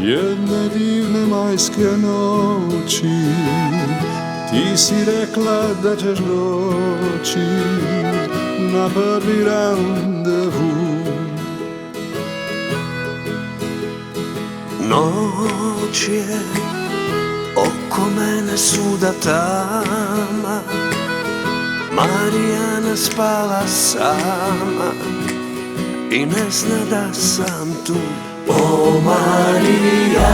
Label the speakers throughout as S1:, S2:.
S1: Jedne divne majske noći ti si rekla da ćeš doći na prvi randevu.
S2: Noć je oko mene svuda tama, Marijana spava sama i ne zna da sam tu. O Marijana,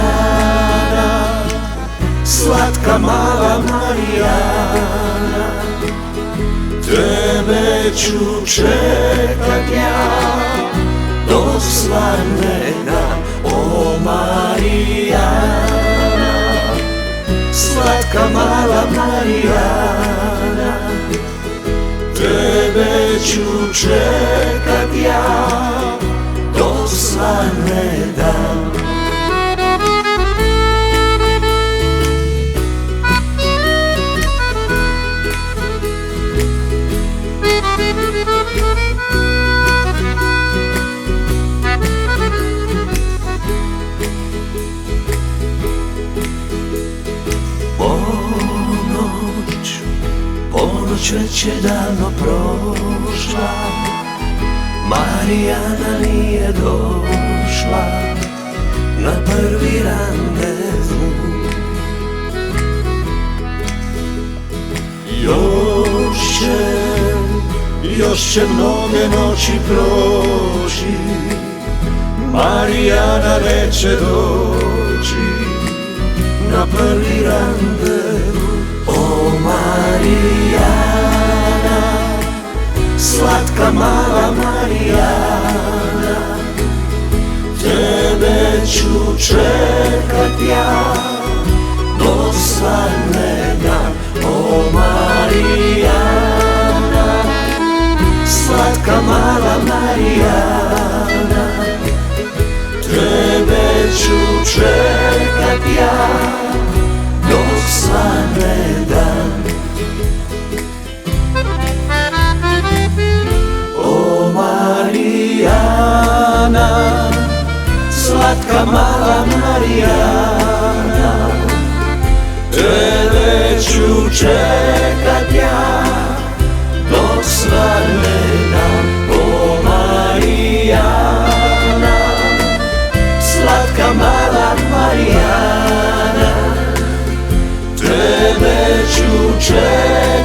S2: slatka mala Marijana, tebe ću čekat ja do slavne dan. O Marijana, slatka mala Marijana, tebe ću čekat ja do slavne dan. Ponoć već je davno prošla, Marijana nije došla na prvi randevu. Još će mnoge noći proći, Marijana neće doći na prvi randevu. O Marijana, slatka mala Marijana, tebe ću čekat ja do slavne dan. O Marijana, slatka mala Marijana, tebe ću čekat ja do slavne dan. O Marijana, slatka mala Marijana, tebe ću čekat ja do slavne dan. O Marijana, slatka mala Marijana, tebe ću čekat